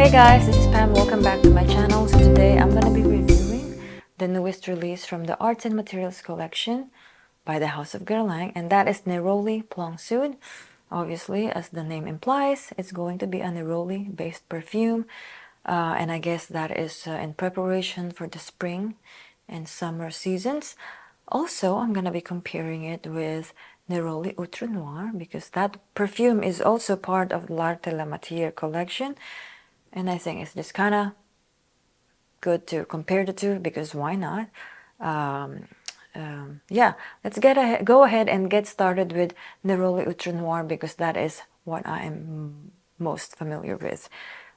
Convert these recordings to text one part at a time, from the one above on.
Hey guys, this is Pam. Welcome back to my channel. So today I'm going to be reviewing the newest release from the Arts and Materials collection by the House of Guerlain, and that is Neroli Plein Sud. Obviously, as the name implies, it's going to be a Neroli based perfume, and I guess that is in preparation for the spring and summer seasons. Also, I'm going to be comparing it with Neroli Outrenoir because that perfume is also part of the L'Art de la Matière collection. And I think it's just kind of good to compare the two because why not? Yeah, let's go ahead and get started with Neroli Outrenoir because that is what I am most familiar with,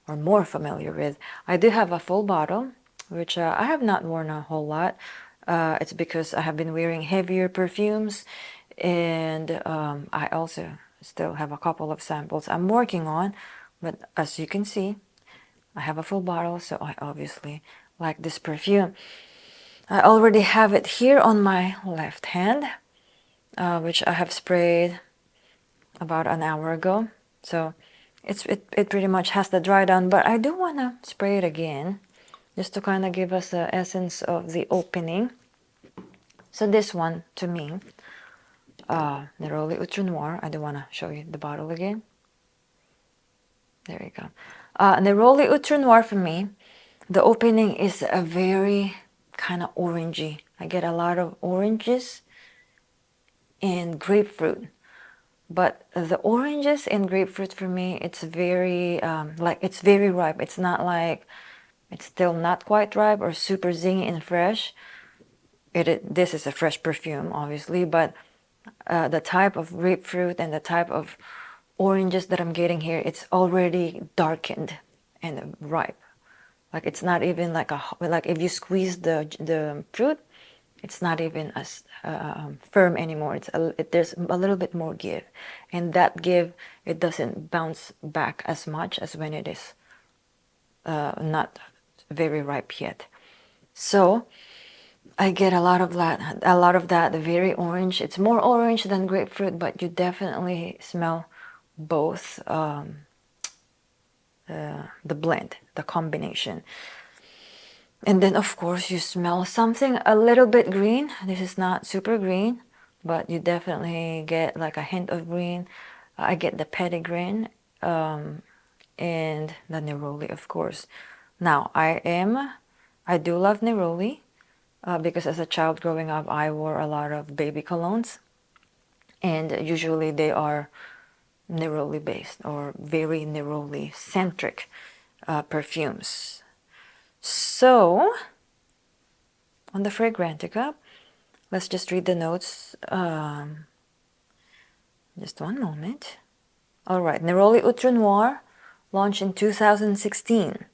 or more familiar with. I do have a full bottle, which I have not worn a whole lot. It's because I have been wearing heavier perfumes, and I also still have a couple of samples I'm working on. But as you can see, I have a full bottle, so I obviously like this perfume. I already have it here on my left hand, which I have sprayed about an hour ago. So it pretty much has the dry down, but I do want to spray it again just to kind of give us the essence of the opening. So this one, to me, Neroli Outrenoir, I do want to show you the bottle again. There you go. Neroli Outrenoir for me, the opening is a very kind of orangey. I get a lot of oranges and grapefruit. But the oranges and grapefruit for me, it's very, it's very ripe. It's not like, it's still not quite ripe or super zingy and fresh. This is a fresh perfume, obviously, but the type of grapefruit and the type of oranges that I'm getting here, it's already darkened and ripe. Like it's not even like if you squeeze the fruit, it's not even as firm anymore. There's a little bit more give, and that give, it doesn't bounce back as much as when it is not very ripe yet. So I get a lot of that very orange. It's more orange than grapefruit, but you definitely smell both the blend, the combination. And then of course you smell something a little bit green. This is not super green, but you definitely get like a hint of green. I get the petitgrain and the Neroli, of course. Now I do love Neroli because as a child growing up I wore a lot of baby colognes, and usually they are Neroli based or very Neroli centric perfumes. So on the Fragrantica, let's just read the notes. Just one moment. All right, Neroli Outrenoir, launched in 2016.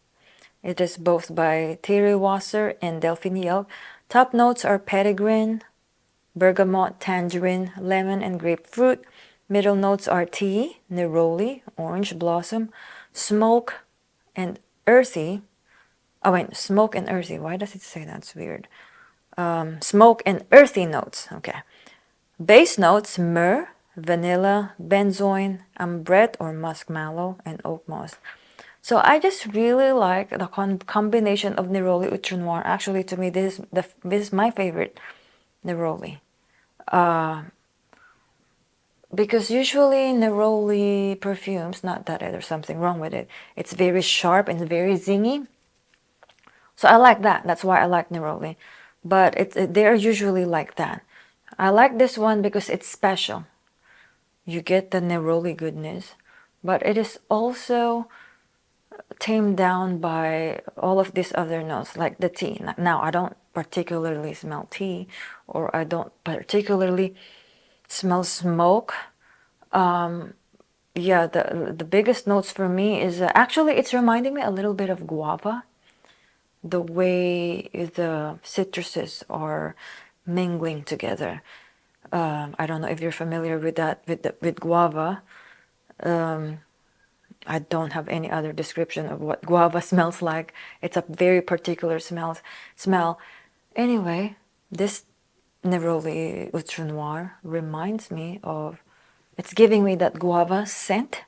It is both by Thierry Wasser and Delphine Yelp. Top notes are petitgrain, bergamot, tangerine, lemon, and grapefruit. Middle notes are tea, neroli, orange blossom, smoke, and earthy. Oh wait, smoke and earthy. Why does it say that's weird? Smoke and earthy notes. Okay. Base notes: myrrh, vanilla, benzoin, ambrette or musk mallow, and oak moss. So I just really like the combination of Neroli Outrenoir. Actually, to me, this is my favorite Neroli. Because usually Neroli perfumes, not that there's something wrong with it, it's very sharp and very zingy. So I like that. That's why I like Neroli. But they're usually like that. I like this one because it's special. You get the Neroli goodness, but it is also tamed down by all of these other notes, like the tea. Now, I don't particularly smell tea, or I don't particularly smell smoke. Yeah, the biggest notes for me is actually it's reminding me a little bit of guava. The way the citruses are mingling together. I don't know if you're familiar with that, with guava. I don't have any other description of what guava smells like. It's a very particular smell. Anyway, this Neroli Outrenoir reminds me of, it's giving me that guava scent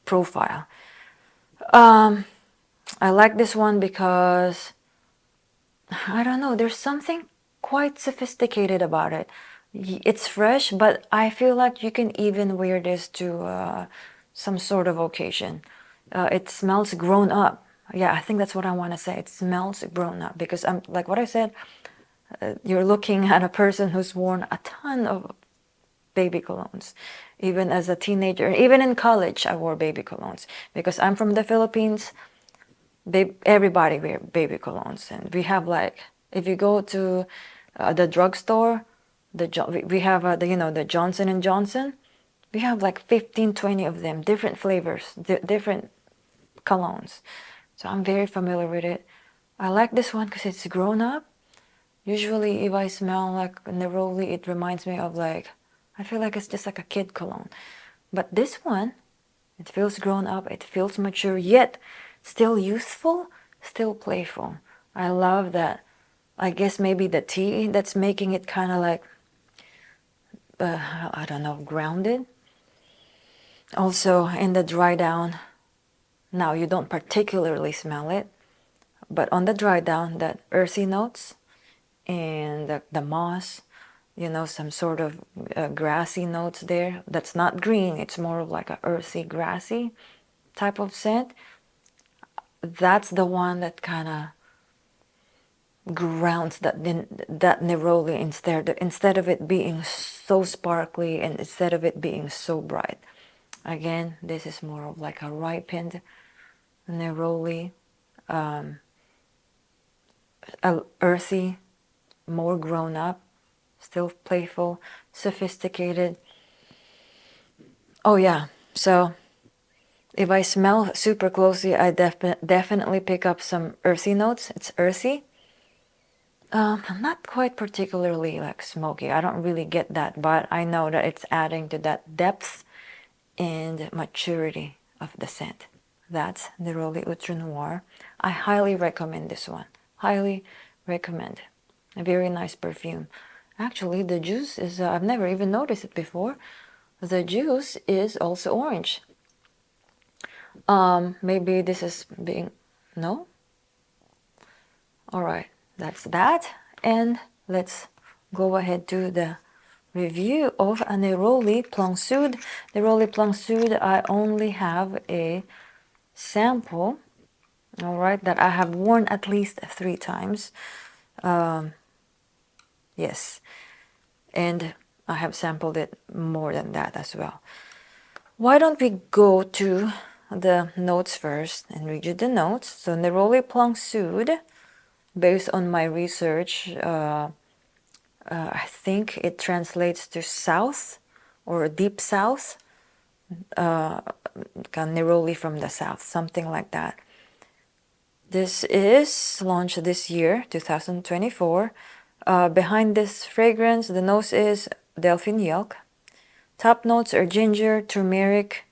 profile. Um, I like this one because I don't know, there's something quite sophisticated about it. It's fresh, but I feel like you can even wear this to some sort of occasion. It smells grown up. Yeah, I think that's what I want to say. It smells grown up because I'm like what I said, you're looking at a person who's worn a ton of baby colognes. Even as a teenager, even in college, I wore baby colognes because I'm from the Philippines. Everybody wear baby colognes, and we have like if you go to the drugstore, we have the the Johnson and Johnson. We have like 15, 20 of them, different flavors, different colognes. So I'm very familiar with it. I like this one because it's grown up. Usually, if I smell like Neroli, it reminds me of like I feel like it's just like a kid cologne. But this one, it feels grown up, it feels mature, yet still youthful, still playful. I love that. I guess maybe the tea that's making it kind of like, I don't know, grounded. Also, in the dry down, now you don't particularly smell it, but on the dry down, that earthy notes and the moss, some sort of grassy notes there. That's not green, it's more of like a earthy, grassy type of scent. That's the one that kind of grounds that neroli instead of it being so sparkly and instead of it being so bright. Again, this is more of like a ripened neroli, earthy, more grown up, still playful, sophisticated. Oh yeah, so if I smell super closely, I definitely pick up some earthy notes. It's earthy. Not quite particularly like smoky. I don't really get that, but I know that it's adding to that depth and maturity of the scent. That's Neroli Outrenoir. I highly recommend this one. Highly recommend. A very nice perfume. Actually, the juice is, I've never even noticed it before. The juice is also orange. Maybe this is being, no? All right, that's that. And let's go ahead to the review of a Neroli Plein Sud. Neroli Plein Sud, I only have a sample, all right, that I have worn at least 3 times. Yes, and I have sampled it more than that as well. Why don't we go to the notes first and read you the notes. So Neroli Plein Sud, based on my research, I think it translates to south or deep south, Neroli from the south, something like that. This is launched this year, 2024. Behind this fragrance, the nose is Delphine Yelk. Top notes are ginger, turmeric,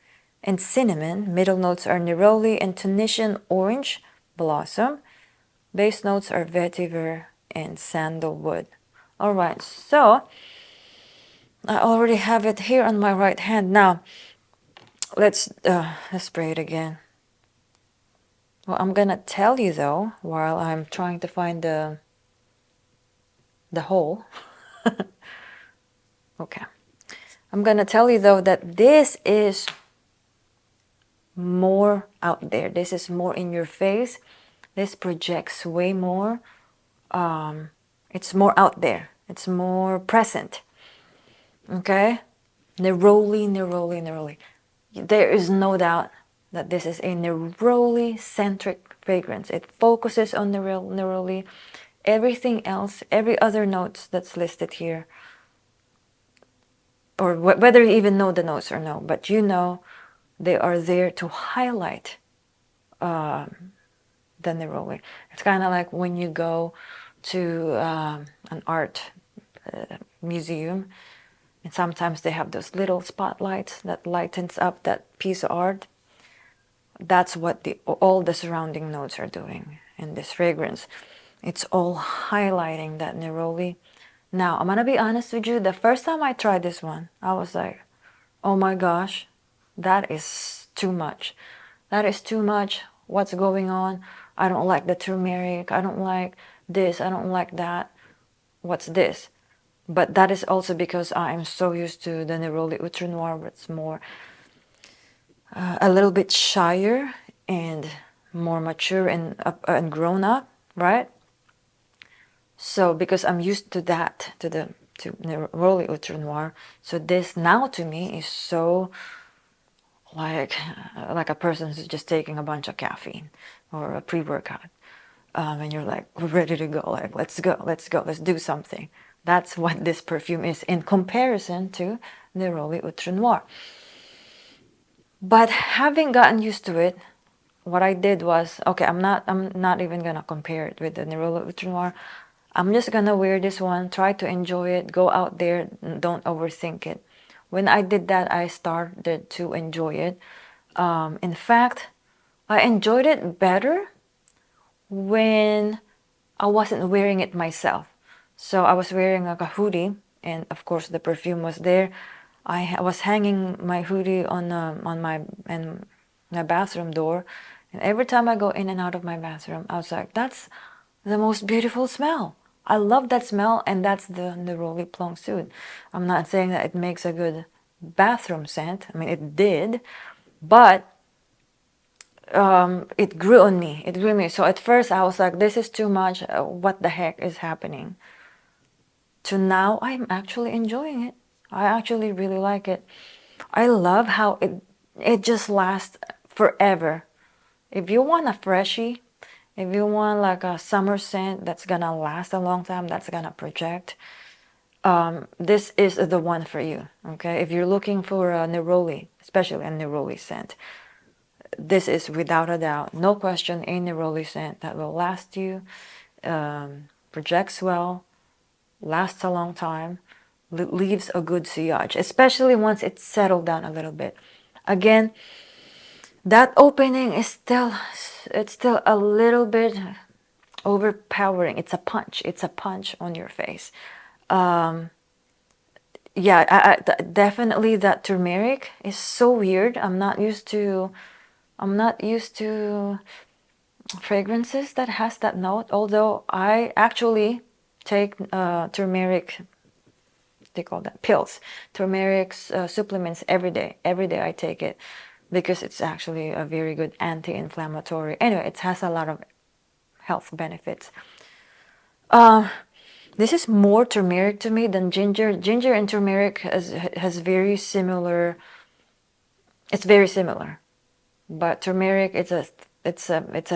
and cinnamon. Middle notes are neroli and Tunisian orange blossom. Base notes are vetiver and sandalwood. All right, so I already have it here on my right hand. Now, let's spray it again. Well, I'm gonna tell you though, while I'm trying to find the hole. Okay. I'm gonna tell you though that this is more out there. This is more in your face. This projects way more. It's more out there. It's more present. Okay? Neroli, neroli, neroli. There is no doubt that this is a neroli-centric fragrance. It focuses on neroli. Everything else, every other notes that's listed here, or whether you even know the notes or no, but they are there to highlight the neroli. It's kind of like when you go to an art museum, and sometimes they have those little spotlights that lightens up that piece of art. That's what all the surrounding notes are doing in this fragrance. It's all highlighting that neroli. Now, I'm gonna be honest with you, the first time I tried this one, I was like, oh my gosh, that is too much. that is too much. What's going on? I don't like the turmeric. I don't like this. I don't like that. What's this? But that is also because I am so used to the Neroli Outrenoir, where it's more a little bit shyer and more mature and grown up, right? So because I'm used to that, to Neroli Outrenoir, so this now to me is so like a person who's just taking a bunch of caffeine or a pre-workout, and you're like ready to go, like let's go, let's do something. That's what this perfume is in comparison to Neroli Outrenoir. But having gotten used to it, what I did was, okay, I'm not even gonna compare it with the Neroli Outrenoir. I'm just gonna wear this one, try to enjoy it, go out there, don't overthink it. When I did that, I started to enjoy it. In fact, I enjoyed it better when I wasn't wearing it myself. So I was wearing like a hoodie, and of course the perfume was there. I was hanging my hoodie on my bathroom door, and every time I go in and out of my bathroom, I was like, "That's the most beautiful smell." I love that smell, and that's the Neroli Plein Sud. I'm not saying that it makes a good bathroom scent. I mean, it did, but it grew on me. It grew me. So at first I was like, this is too much. What the heck is happening? To now, I'm actually enjoying it. I actually really like it. I love how it just lasts forever. If you want a freshie, if you want like a summer scent that's gonna last a long time, that's gonna project, this is the one for you. Okay, if you're looking for a Neroli, especially a Neroli scent, this is without a doubt, no question, a Neroli scent that will last you, projects well, lasts a long time, leaves a good sillage, especially once it's settled down a little bit. Again, that opening is it's still a little bit overpowering. It's a punch. It's a punch on your face. Yeah, definitely that turmeric is so weird. I'm not used to fragrances that has that note, although I actually take turmeric, they call that pills, turmeric supplements every day. Every day I take it because it's actually a very good anti-inflammatory. Anyway, it has a lot of health benefits. This is more turmeric to me than ginger. Ginger and turmeric has very similar. It's very similar. But turmeric, it's a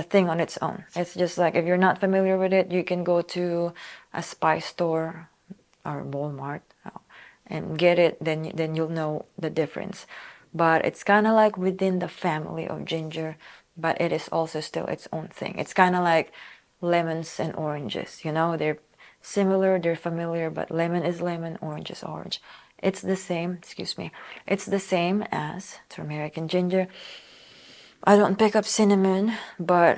thing on its own. It's just like, if you're not familiar with it, you can go to a spice store or Walmart and get it. Then you'll know the difference. But it's kind of like within the family of ginger, but it is also still its own thing. It's kind of like lemons and oranges. You know, they're similar, they're familiar, but lemon is lemon, orange is orange. It's the same. Excuse me. It's the same as turmeric and ginger. I don't pick up cinnamon, but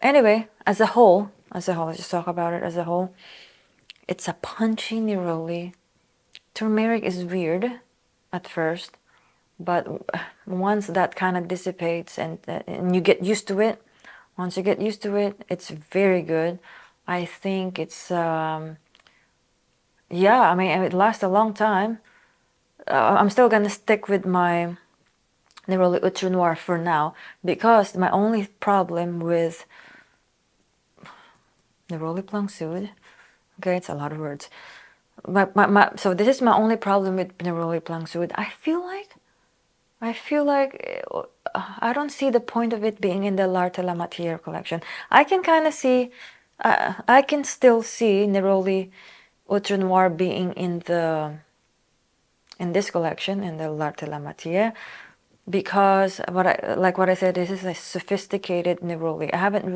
anyway, as a whole, let's just talk about it as a whole. It's a punchy neroli. Turmeric is weird at first, but once that kind of dissipates and you get used to it, once you get used to it, it's very good. I think it's, yeah, I mean, it lasts a long time. I'm still gonna stick with my Neroli Outrenoir for now, because my only problem with Neroli Plein Sud, okay, it's a lot of words. So this is my only problem with Neroli Plein Sud. I feel like I don't see the point of it being in the L'Art et la Matière collection. I can kind of see, I can still see Neroli Outrenoir being in this collection, in the L'Art et la Matière, because what I said, this is a sophisticated Neroli. I haven't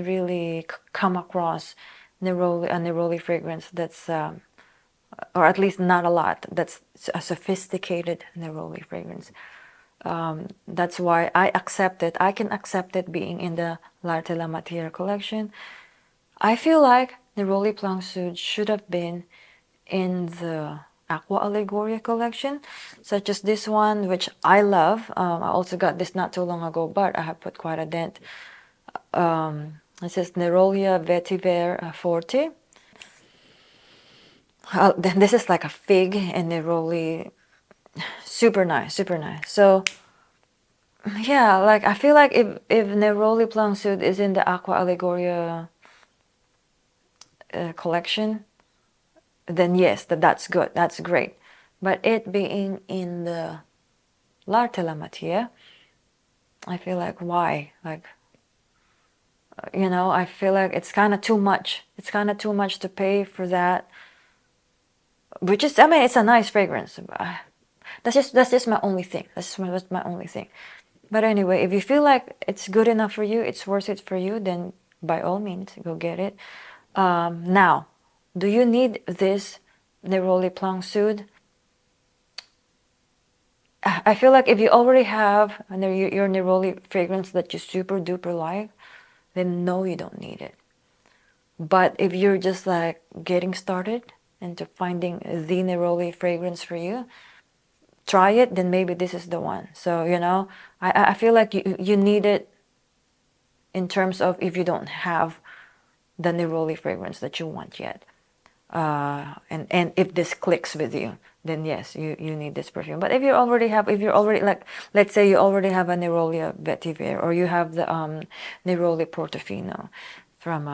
really come across a Neroli fragrance that's, or at least not a lot, that's a sophisticated Neroli fragrance. That's why I accept it. I can accept it being in the L'Art et la Matière collection. I feel like Neroli Plein Sud should have been in the Aqua Allegoria collection, such as this one, which I love. I also got this not too long ago, but I have put quite a dent. This is Neroli Vetiver 40. Then this is like a fig and Neroli. Super nice, super nice. So yeah, like I feel like if Neroli Plein Sud is in the Aqua Allegoria collection, then yes, that's good, that's great. But it being in the L'Art et la Matière, I feel like why? Like, you know, I feel like it's kind of too much. It's kind of too much to pay for that. Which is, I mean, it's a nice fragrance. That's just my only thing. That's my only thing. But anyway, if you feel like it's good enough for you, it's worth it for you, then by all means, go get it. Now, do you need this Neroli Plein Sud? I feel like if you already have your Neroli fragrance that you super duper like, then no, you don't need it. But if you're just like getting started into finding the Neroli fragrance for you, try it, then maybe this is the one. So, you know, I feel like you need it in terms of if you don't have the Neroli fragrance that you want yet. And if this clicks with you, then yes, you need this perfume. But if you're already like, let's say you already have a Neroli Vetiver, or you have the Neroli Portofino from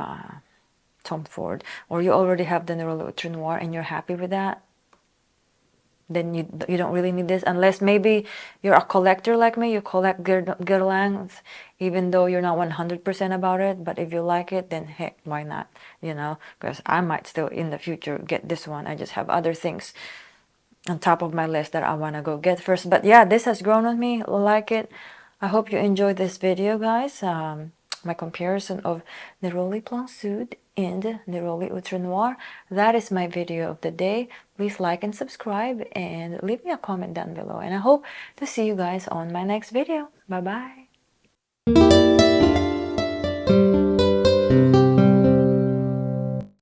Tom Ford, or you already have the Neroli Outrenoir and you're happy with that, then you don't really need this, unless maybe you're a collector like me. You collect Guerlains, even though you're not 100% about it. But if you like it, then heck, why not? You know, because I might still in the future get this one. I just have other things on top of my list that I want to go get first. But yeah, this has grown on me. Like it. I hope you enjoyed this video, guys. My comparison of Neroli Plein Sud and Neroli Outrenoir. That is my video of the day. Please like and subscribe and leave me a comment down below. And I hope to see you guys on my next video. Bye bye.